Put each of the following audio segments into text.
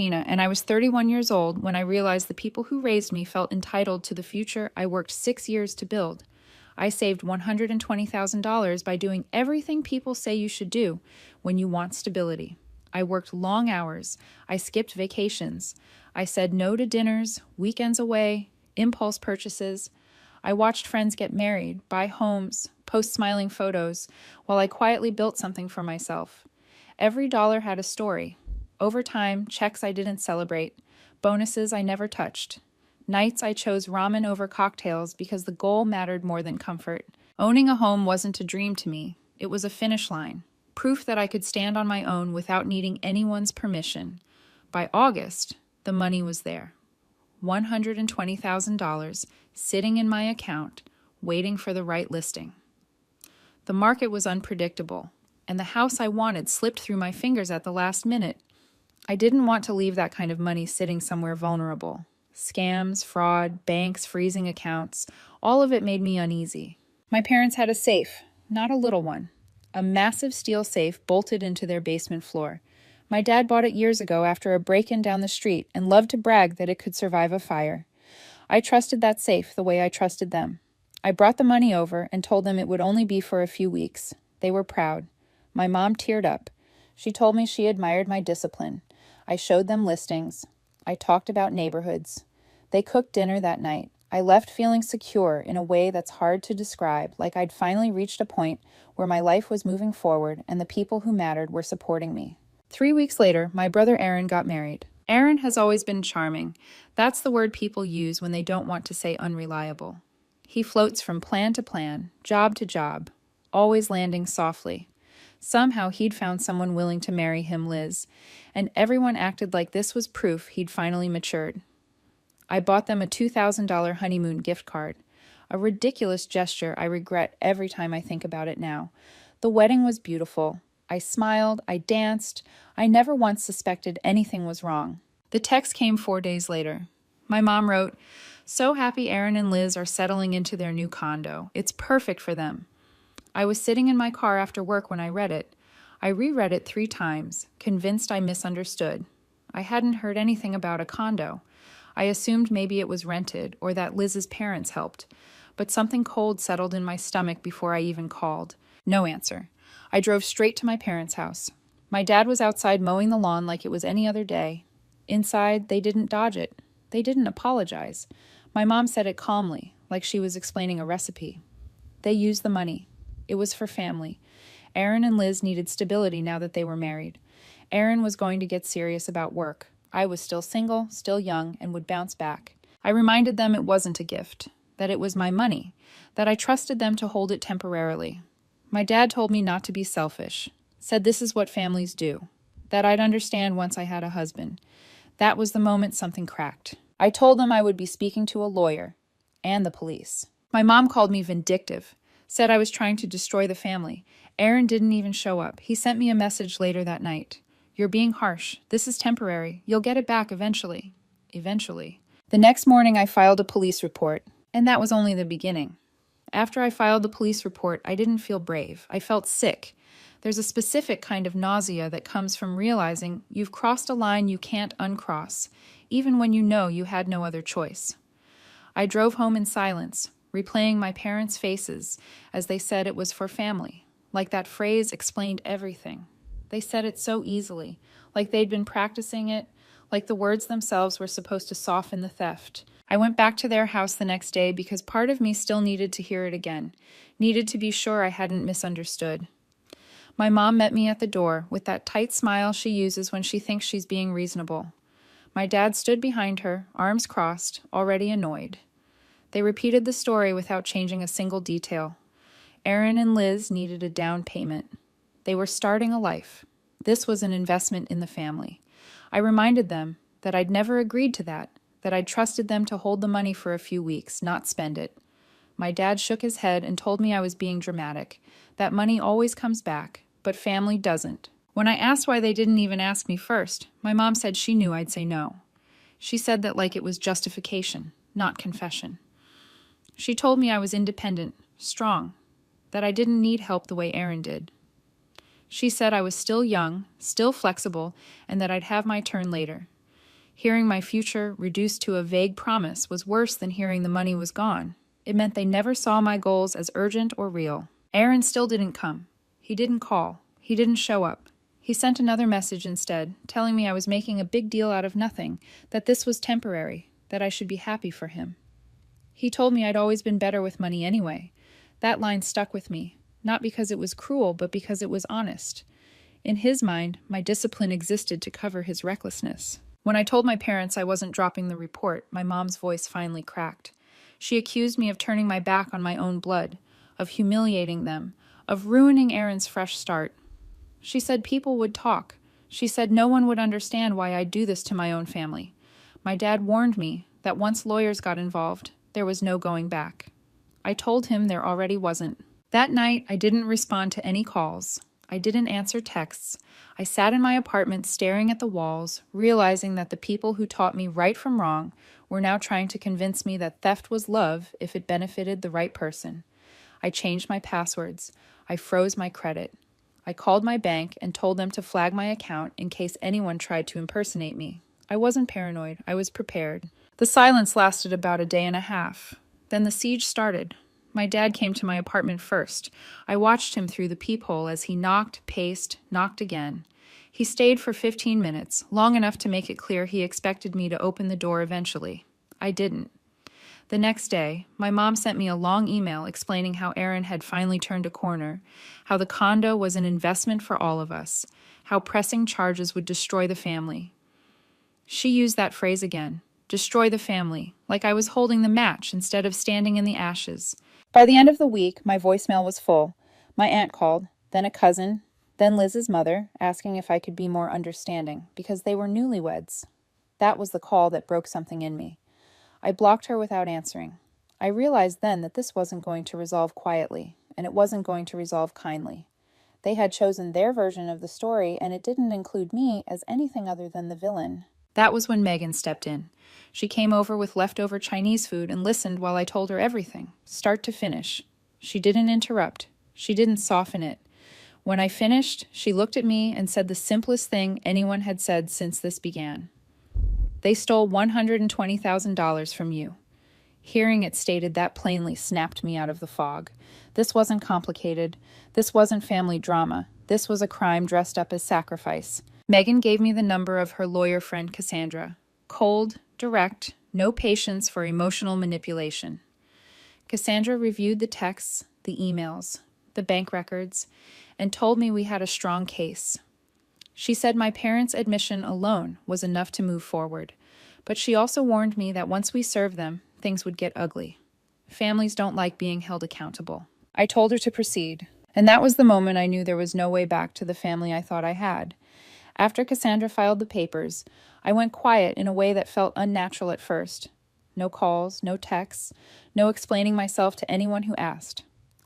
Josephina, and I was 31 years old when I realized the people who raised me felt entitled to the future I worked 6 years to build. I saved $120,000 by doing everything people say you should do when you want stability. I worked long hours. I skipped vacations. I said no to dinners, weekends away, impulse purchases. I watched friends get married, buy homes, post smiling photos, while I quietly built something for myself. Every dollar had a story. Over time, checks I didn't celebrate, bonuses I never touched. Nights I chose ramen over cocktails because the goal mattered more than comfort. Owning a home wasn't a dream to me. It was a finish line, proof that I could stand on my own without needing anyone's permission. By August, the money was there. $120,000 sitting in my account, waiting for the right listing. The market was unpredictable, and the house I wanted slipped through my fingers at the last minute. I didn't want to leave that kind of money sitting somewhere vulnerable. Scams, fraud, banks freezing accounts, all of it made me uneasy. My parents had a safe, not a little one. A massive steel safe bolted into their basement floor. My dad bought it years ago after a break-in down the street and loved to brag that it could survive a fire. I trusted that safe the way I trusted them. I brought the money over and told them it would only be for a few weeks. They were proud. My mom teared up. She told me she admired my discipline. I showed them listings. I talked about neighborhoods. They cooked dinner that night. I left feeling secure in a way that's hard to describe, like I'd finally reached a point where my life was moving forward and the people who mattered were supporting me. 3 weeks later, my brother Aaron got married. Aaron has always been charming. That's the word people use when they don't want to say unreliable. He floats from plan to plan, job to job, always landing softly. Somehow he'd found someone willing to marry him, Liz, and everyone acted like this was proof he'd finally matured. I bought them a $2,000 honeymoon gift card, a ridiculous gesture I regret every time I think about it now. The wedding was beautiful. I smiled, I danced. I never once suspected anything was wrong. The text came 4 days later. My mom wrote, "So happy Aaron and Liz are settling into their new condo. It's perfect for them." I was sitting in my car after work when I read it. I reread it 3 times, convinced I misunderstood. I hadn't heard anything about a condo. I assumed maybe it was rented or that Liz's parents helped, but something cold settled in my stomach before I even called. No answer. I drove straight to my parents' house. My dad was outside mowing the lawn like it was any other day. Inside, they didn't dodge it. They didn't apologize. My mom said it calmly, like she was explaining a recipe. They used the money. It was for family. Aaron and Liz needed stability now that they were married. Aaron was going to get serious about work. I was still single, still young, and would bounce back. I reminded them it wasn't a gift, that it was my money, that I trusted them to hold it temporarily. My dad told me not to be selfish, said this is what families do, that I'd understand once I had a husband. That was the moment something cracked. I told them I would be speaking to a lawyer and the police. My mom called me vindictive, said I was trying to destroy the family. Aaron didn't even show up. He sent me a message later that night. "You're being harsh. This is temporary. You'll get it back eventually." Eventually. The next morning I filed a police report, and that was only the beginning. After I filed the police report, I didn't feel brave. I felt sick. There's a specific kind of nausea that comes from realizing you've crossed a line you can't uncross, even when you know you had no other choice. I drove home in silence, replaying my parents' faces as they said it was for family, like that phrase explained everything. They said it so easily, like they'd been practicing it, like the words themselves were supposed to soften the theft. I went back to their house the next day because part of me still needed to hear it again, needed to be sure I hadn't misunderstood. My mom met me at the door with that tight smile she uses when she thinks she's being reasonable. My dad stood behind her, arms crossed, already annoyed. They repeated the story without changing a single detail. Aaron and Liz needed a down payment. They were starting a life. This was an investment in the family. I reminded them that I'd never agreed to that I'd trusted them to hold the money for a few weeks, not spend it. My dad shook his head and told me I was being dramatic, that money always comes back, but family doesn't. When I asked why they didn't even ask me first, my mom said she knew I'd say no. She said that like it was justification, not confession. She told me I was independent, strong, that I didn't need help the way Aaron did. She said I was still young, still flexible, and that I'd have my turn later. Hearing my future reduced to a vague promise was worse than hearing the money was gone. It meant they never saw my goals as urgent or real. Aaron still didn't come. He didn't call. He didn't show up. He sent another message instead, telling me I was making a big deal out of nothing, that this was temporary, that I should be happy for him. He told me I'd always been better with money anyway. That line stuck with me, not because it was cruel, but because it was honest. In his mind, my discipline existed to cover his recklessness. When I told my parents I wasn't dropping the report, my mom's voice finally cracked. She accused me of turning my back on my own blood, of humiliating them, of ruining Aaron's fresh start. She said people would talk. She said no one would understand why I'd do this to my own family. My dad warned me that once lawyers got involved, there was no going back. I told him there already wasn't. That night, I didn't respond to any calls. I didn't answer texts. I sat in my apartment staring at the walls, realizing that the people who taught me right from wrong were now trying to convince me that theft was love if it benefited the right person. I changed my passwords. I froze my credit. I called my bank and told them to flag my account in case anyone tried to impersonate me. I wasn't paranoid. I was prepared. The silence lasted about a day and a half. Then the siege started. My dad came to my apartment first. I watched him through the peephole as he knocked, paced, knocked again. He stayed for 15 minutes, long enough to make it clear he expected me to open the door eventually. I didn't. The next day, my mom sent me a long email explaining how Aaron had finally turned a corner, how the condo was an investment for all of us, how pressing charges would destroy the family. She used that phrase again, destroy the family, like I was holding the match instead of standing in the ashes. By the end of the week, my voicemail was full. My aunt called, then a cousin, then Liz's mother, asking if I could be more understanding, because they were newlyweds. That was the call that broke something in me. I blocked her without answering. I realized then that this wasn't going to resolve quietly, and it wasn't going to resolve kindly. They had chosen their version of the story, and it didn't include me as anything other than the villain. That was when Megan stepped in. She came over with leftover Chinese food and listened while I told her everything, start to finish. She didn't interrupt. She didn't soften it. When I finished, she looked at me and said the simplest thing anyone had said since this began. They stole $120,000 from you. Hearing it stated that plainly snapped me out of the fog. This wasn't complicated. This wasn't family drama. This was a crime dressed up as sacrifice. Megan gave me the number of her lawyer friend Cassandra. Cold, direct, no patience for emotional manipulation. Cassandra reviewed the texts, the emails, the bank records, and told me we had a strong case. She said my parents' admission alone was enough to move forward, but she also warned me that once we served them, things would get ugly. Families don't like being held accountable. I told her to proceed, and that was the moment I knew there was no way back to the family I thought I had. After Cassandra filed the papers, I went quiet in a way that felt unnatural at first. No calls, no texts, no explaining myself to anyone who asked.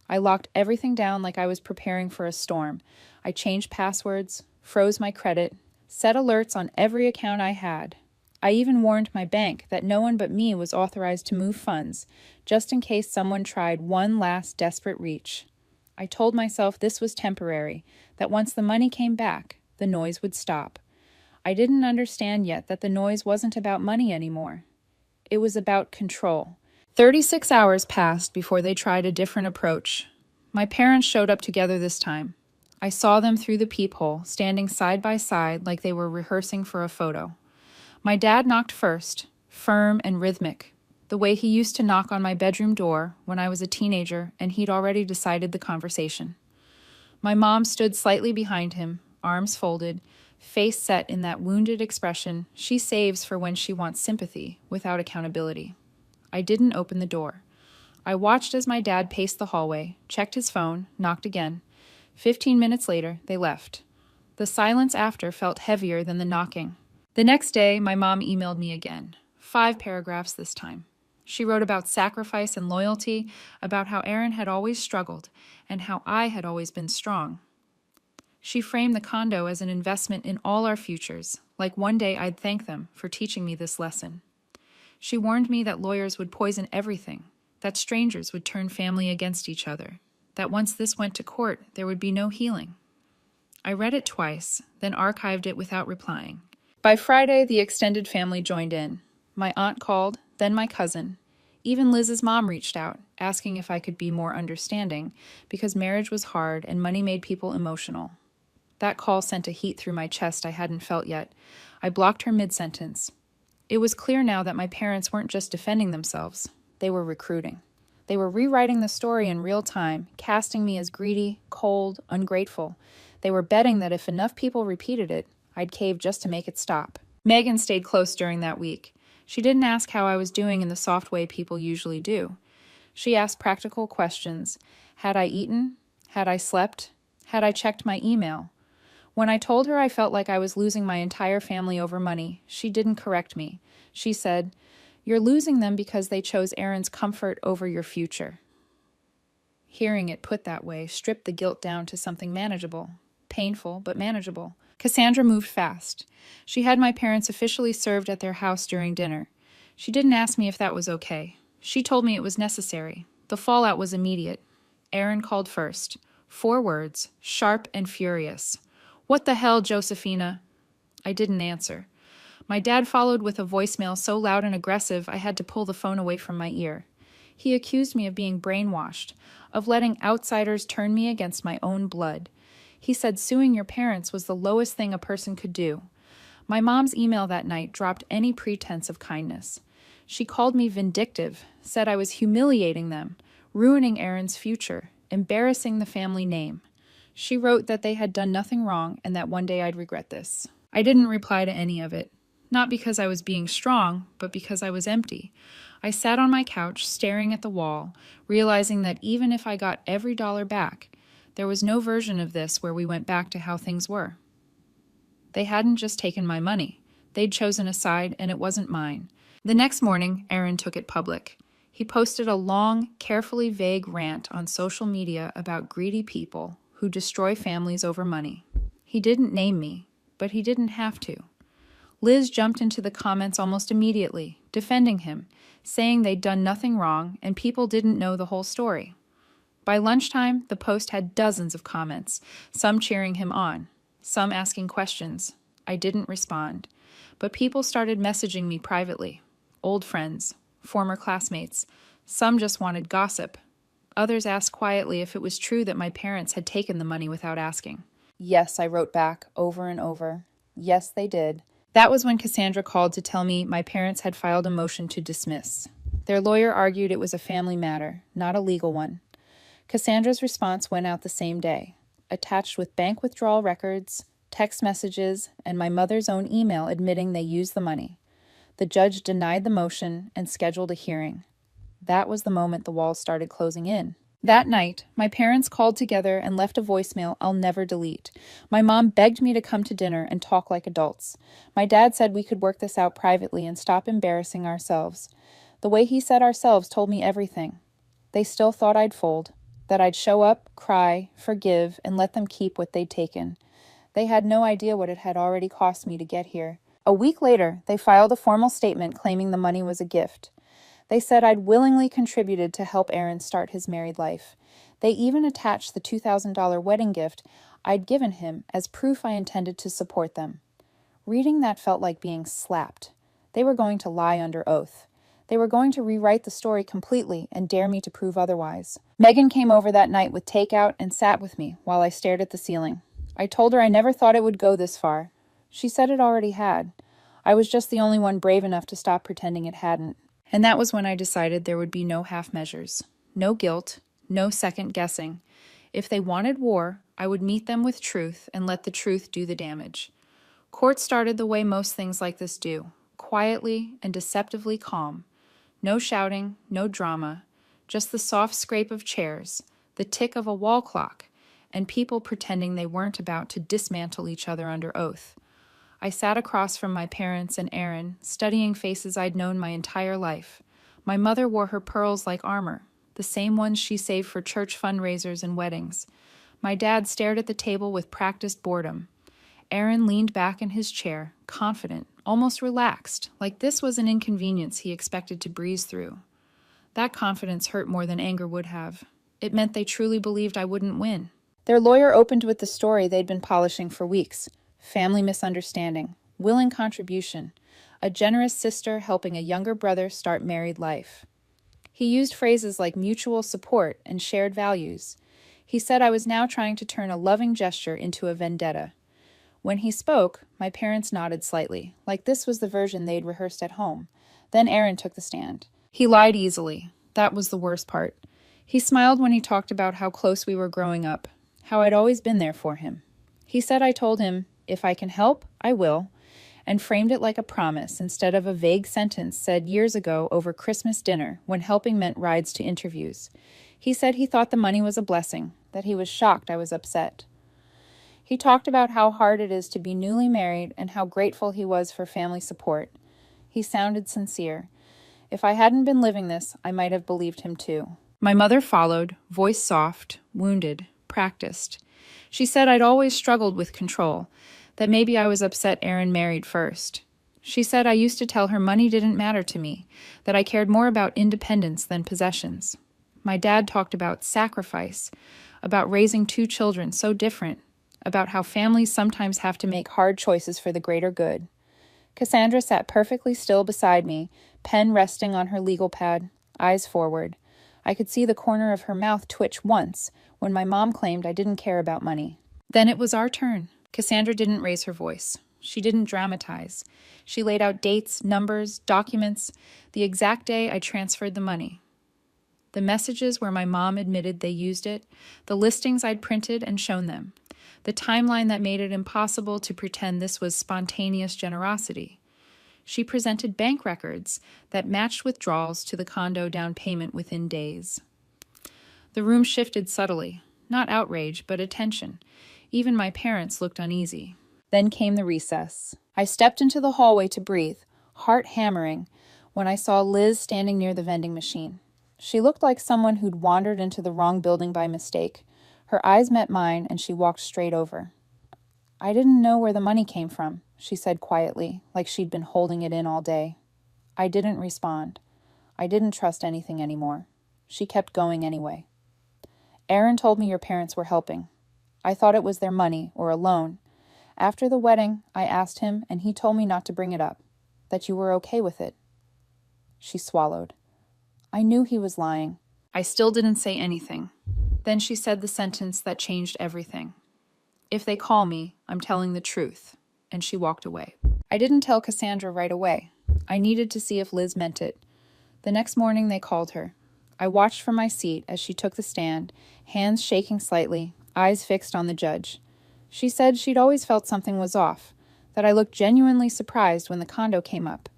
I locked everything down like I was preparing for a storm. I changed passwords, froze my credit, set alerts on every account I had. I even warned my bank that no one but me was authorized to move funds, just in case someone tried one last desperate reach. I told myself this was temporary, that once the money came back, the noise would stop. I didn't understand yet that the noise wasn't about money anymore. It was about control. 36 hours passed before they tried a different approach. My parents showed up together this time. I saw them through the peephole, standing side by side like they were rehearsing for a photo. My dad knocked first, firm and rhythmic, the way he used to knock on my bedroom door when I was a teenager and he'd already decided the conversation. My mom stood slightly behind him, arms folded, face set in that wounded expression she saves for when she wants sympathy without accountability. I didn't open the door. I watched as my dad paced the hallway, checked his phone, knocked again. 15 minutes later, they left. The silence after felt heavier than the knocking. The next day, my mom emailed me again. 5 paragraphs this time. She wrote about sacrifice and loyalty, about how Aaron had always struggled, and how I had always been strong. She framed the condo as an investment in all our futures, like one day I'd thank them for teaching me this lesson. She warned me that lawyers would poison everything, that strangers would turn family against each other, that once this went to court, there would be no healing. I read it twice, then archived it without replying. By Friday, the extended family joined in. My aunt called, then my cousin. Even Liz's mom reached out, asking if I could be more understanding, because marriage was hard and money made people emotional. That call sent a heat through my chest I hadn't felt yet. I blocked her mid-sentence. It was clear now that my parents weren't just defending themselves. They were recruiting. They were rewriting the story in real time, casting me as greedy, cold, ungrateful. They were betting that if enough people repeated it, I'd cave just to make it stop. Megan stayed close during that week. She didn't ask how I was doing in the soft way people usually do. She asked practical questions. Had I eaten? Had I slept? Had I checked my email? When I told her I felt like I was losing my entire family over money, she didn't correct me. She said, "You're losing them because they chose Aaron's comfort over your future." Hearing it put that way stripped the guilt down to something manageable. Painful, but manageable. Cassandra moved fast. She had my parents officially served at their house during dinner. She didn't ask me if that was okay. She told me it was necessary. The fallout was immediate. Aaron called first. 4 words, sharp and furious. "What the hell, Josephina?" I didn't answer. My dad followed with a voicemail so loud and aggressive I had to pull the phone away from my ear. He accused me of being brainwashed, of letting outsiders turn me against my own blood. He said suing your parents was the lowest thing a person could do. My mom's email that night dropped any pretense of kindness. She called me vindictive, said I was humiliating them, ruining Aaron's future, embarrassing the family name. She wrote that they had done nothing wrong and that one day I'd regret this. I didn't reply to any of it. Not because I was being strong, but because I was empty. I sat on my couch, staring at the wall, realizing that even if I got every dollar back, there was no version of this where we went back to how things were. They hadn't just taken my money. They'd chosen a side, and it wasn't mine. The next morning, Aaron took it public. He posted a long, carefully vague rant on social media about greedy people who destroy families over money. He didn't name me, but he didn't have to. Liz jumped into the comments almost immediately, defending him, saying they'd done nothing wrong and people didn't know the whole story. By lunchtime, the post had dozens of comments, some cheering him on, some asking questions. I didn't respond, but people started messaging me privately. Old friends, former classmates, some just wanted gossip. Others asked quietly if it was true that my parents had taken the money without asking. Yes, I wrote back over and over. Yes, they did. That was when Cassandra called to tell me my parents had filed a motion to dismiss. Their lawyer argued it was a family matter, not a legal one. Cassandra's response went out the same day, attached with bank withdrawal records, text messages, and my mother's own email admitting they used the money. The judge denied the motion and scheduled a hearing. That was the moment the walls started closing in. That night, my parents called together and left a voicemail I'll never delete. My mom begged me to come to dinner and talk like adults. My dad said we could work this out privately and stop embarrassing ourselves. The way he said ourselves told me everything. They still thought I'd fold, that I'd show up, cry, forgive, and let them keep what they'd taken. They had no idea what it had already cost me to get here. A week later, they filed a formal statement claiming the money was a gift. They said I'd willingly contributed to help Aaron start his married life. They even attached the $2,000 wedding gift I'd given him as proof I intended to support them. Reading that felt like being slapped. They were going to lie under oath. They were going to rewrite the story completely and dare me to prove otherwise. Megan came over that night with takeout and sat with me while I stared at the ceiling. I told her I never thought it would go this far. She said it already had. I was just the only one brave enough to stop pretending it hadn't. And that was when I decided there would be no half measures, no guilt, no second guessing. If they wanted war, I would meet them with truth and let the truth do the damage. Court started the way most things like this do, quietly and deceptively calm. No shouting, no drama, just the soft scrape of chairs, the tick of a wall clock, and people pretending they weren't about to dismantle each other under oath. I sat across from my parents and Aaron, studying faces I'd known my entire life. My mother wore her pearls like armor, the same ones she saved for church fundraisers and weddings. My dad stared at the table with practiced boredom. Aaron leaned back in his chair, confident, almost relaxed, like this was an inconvenience he expected to breeze through. That confidence hurt more than anger would have. It meant they truly believed I wouldn't win. Their lawyer opened with the story they'd been polishing for weeks. Family misunderstanding. willing contribution, a generous sister helping a younger brother start married life. He used phrases like mutual support and shared values. He said I was now trying to turn a loving gesture into a vendetta. When he spoke, my parents nodded slightly, like this was the version they'd rehearsed at home. Then Aaron took the stand. He lied easily. That was the worst part. He smiled when he talked about how close we were growing up, how I'd always been there for him. He said I told him, if I can help, I will, and framed it like a promise instead of a vague sentence said years ago over Christmas dinner when helping meant rides to interviews. He said he thought the money was a blessing, that he was shocked I was upset. He talked about how hard it is to be newly married and how grateful he was for family support. He sounded sincere. If I hadn't been living this, I might have believed him too. My mother followed, voice soft, wounded, practiced. She said I'd always struggled with control, that maybe I was upset Aaron married first. She said I used to tell her money didn't matter to me, that I cared more about independence than possessions. My dad talked about sacrifice, about raising 2 children so different, about how families sometimes have to make hard choices for the greater good. Cassandra sat perfectly still beside me, pen resting on her legal pad, eyes forward. I could see the corner of her mouth twitch once when my mom claimed I didn't care about money. Then it was our turn. Cassandra didn't raise her voice. She didn't dramatize. She laid out dates, numbers, documents, the exact day I transferred the money. The messages where my mom admitted they used it, the listings I'd printed and shown them, the timeline that made it impossible to pretend this was spontaneous generosity. She presented bank records that matched withdrawals to the condo down payment within days. The room shifted subtly, not outrage, but attention. Even my parents looked uneasy. Then came the recess. I stepped into the hallway to breathe, heart hammering, when I saw Liz standing near the vending machine. She looked like someone who'd wandered into the wrong building by mistake. Her eyes met mine, and she walked straight over. I didn't know where the money came from, she said quietly, like she'd been holding it in all day. I didn't respond. I didn't trust anything anymore. She kept going anyway. Aaron told me your parents were helping. I thought it was their money or a loan. After the wedding, I asked him, and he told me not to bring it up, that you were okay with it. She swallowed. I knew he was lying. I still didn't say anything. Then she said the sentence that changed everything. If they call me, I'm telling the truth. And she walked away. I didn't tell Cassandra right away. I needed to see if Liz meant it. The next morning they called her. I watched from my seat as she took the stand, hands shaking slightly, eyes fixed on the judge. She said she'd always felt something was off, that I looked genuinely surprised when the condo came up.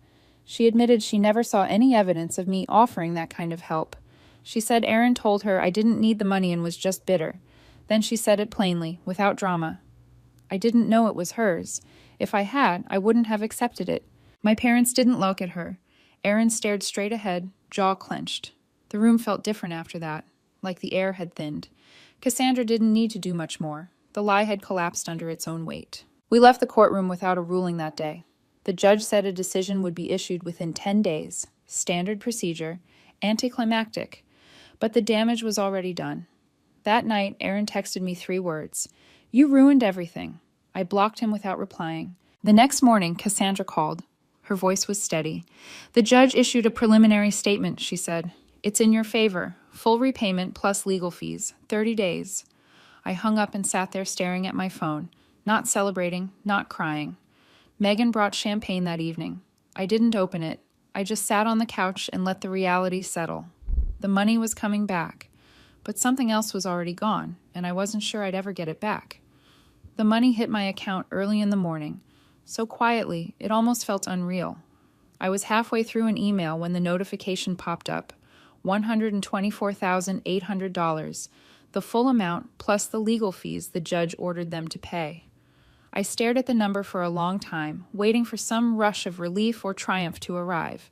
She admitted she never saw any evidence of me offering that kind of help. She said Aaron told her I didn't need the money and was just bitter. Then she said it plainly, without drama. I didn't know it was hers. If I had, I wouldn't have accepted it. My parents didn't look at her. Aaron stared straight ahead, jaw clenched. The room felt different after that, like the air had thinned. Cassandra didn't need to do much more. The lie had collapsed under its own weight. We left the courtroom without a ruling that day. The judge said a decision would be issued within 10 days. Standard procedure, anticlimactic. But the damage was already done. That night, Aaron texted me 3 words. You ruined everything. I blocked him without replying. The next morning, Cassandra called. Her voice was steady. The judge issued a preliminary statement, she said. It's in your favor. Full repayment plus legal fees. 30 days. I hung up and sat there staring at my phone. Not celebrating, not crying. Megan brought champagne that evening. I didn't open it. I just sat on the couch and let the reality settle. The money was coming back. But something else was already gone, and I wasn't sure I'd ever get it back. The money hit my account early in the morning. So quietly, it almost felt unreal. I was halfway through an email when the notification popped up. $124,800, the full amount plus the legal fees the judge ordered them to pay. I stared at the number for a long time, waiting for some rush of relief or triumph to arrive.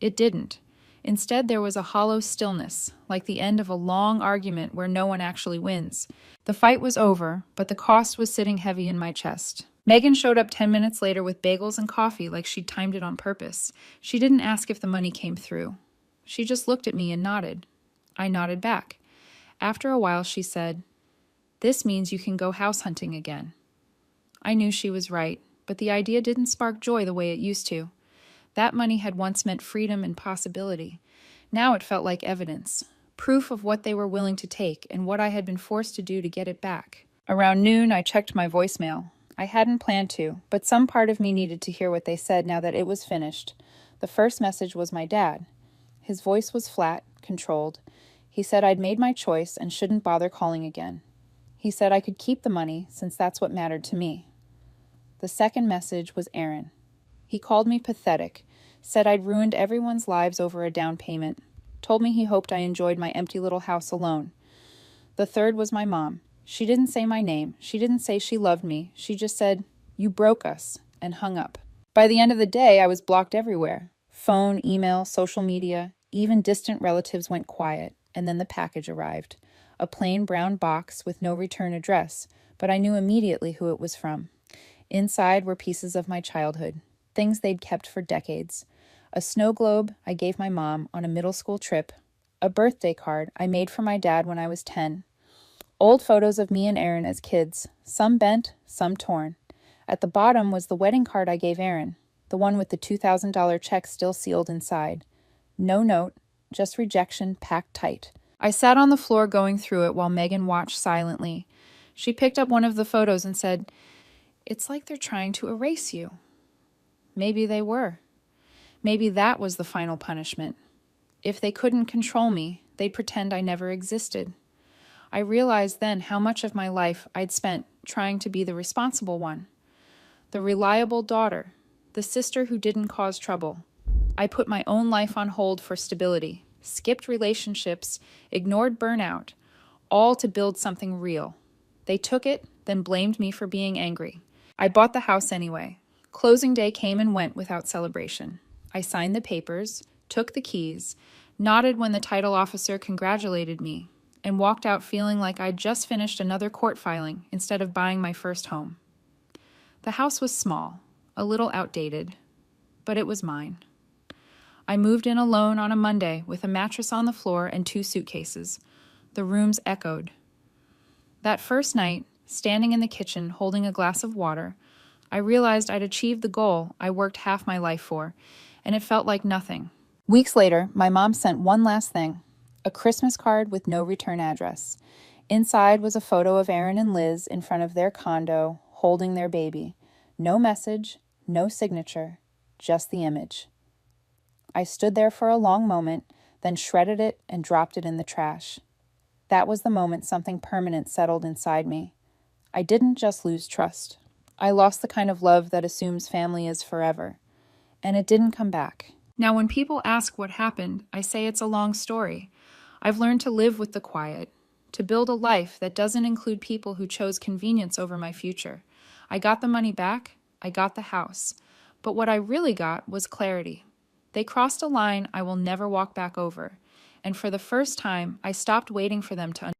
It didn't. Instead, there was a hollow stillness, like the end of a long argument where no one actually wins. The fight was over, but the cost was sitting heavy in my chest. Megan showed up 10 minutes later with bagels and coffee like she'd timed it on purpose. She didn't ask if the money came through. She just looked at me and nodded. I nodded back. After a while, she said, "This means you can go house hunting again." I knew she was right. but the idea didn't spark joy the way it used to. That money had once meant freedom and possibility. Now it felt like evidence, proof of what they were willing to take and what I had been forced to do to get it back. Around noon, I checked my voicemail. I hadn't planned to, but some part of me needed to hear what they said now that it was finished. The first message was my dad. His voice was flat, controlled. He said I'd made my choice and shouldn't bother calling again. He said I could keep the money since that's what mattered to me. The second message was Aaron. He called me pathetic, said I'd ruined everyone's lives over a down payment, told me he hoped I enjoyed my empty little house alone. The third was my mom. She didn't say my name. She didn't say she loved me. She just said, "You broke us," and hung up. By the end of the day, I was blocked everywhere. Phone, email, social media, even distant relatives went quiet, and then the package arrived. A plain brown box with no return address, but I knew immediately who it was from. Inside were pieces of my childhood, things they'd kept for decades. A snow globe I gave my mom on a middle school trip, a birthday card I made for my dad when I was 10, old photos of me and Aaron as kids, some bent, some torn. At the bottom was the wedding card I gave Aaron, the one with the $2,000 check still sealed inside. No note, just rejection packed tight. I sat on the floor going through it while Megan watched silently. She picked up one of the photos and said, "It's like they're trying to erase you." Maybe they were. Maybe that was the final punishment. If they couldn't control me, they'd pretend I never existed. I realized then how much of my life I'd spent trying to be the responsible one, the reliable daughter, the sister who didn't cause trouble. I put my own life on hold for stability, skipped relationships, ignored burnout, all to build something real. They took it, then blamed me for being angry. I bought the house anyway. Closing day came and went without celebration. I signed the papers, took the keys, nodded when the title officer congratulated me, and walked out feeling like I'd just finished another court filing instead of buying my first home. The house was small, a little outdated, but it was mine. I moved in alone on a Monday with a mattress on the floor and 2 suitcases. The rooms echoed. That first night, standing in the kitchen holding a glass of water, I realized I'd achieved the goal I worked half my life for, and it felt like nothing. Weeks later, my mom sent one last thing, a Christmas card with no return address. Inside was a photo of Aaron and Liz in front of their condo, holding their baby. No message, no signature, just the image. I stood there for a long moment, then shredded it and dropped it in the trash. That was the moment something permanent settled inside me. I didn't just lose trust. I lost the kind of love that assumes family is forever. And it didn't come back. Now, when people ask what happened, I say it's a long story. I've learned to live with the quiet, to build a life that doesn't include people who chose convenience over my future. I got the money back, I got the house, but what I really got was clarity. They crossed a line I will never walk back over, and for the first time, I stopped waiting for them to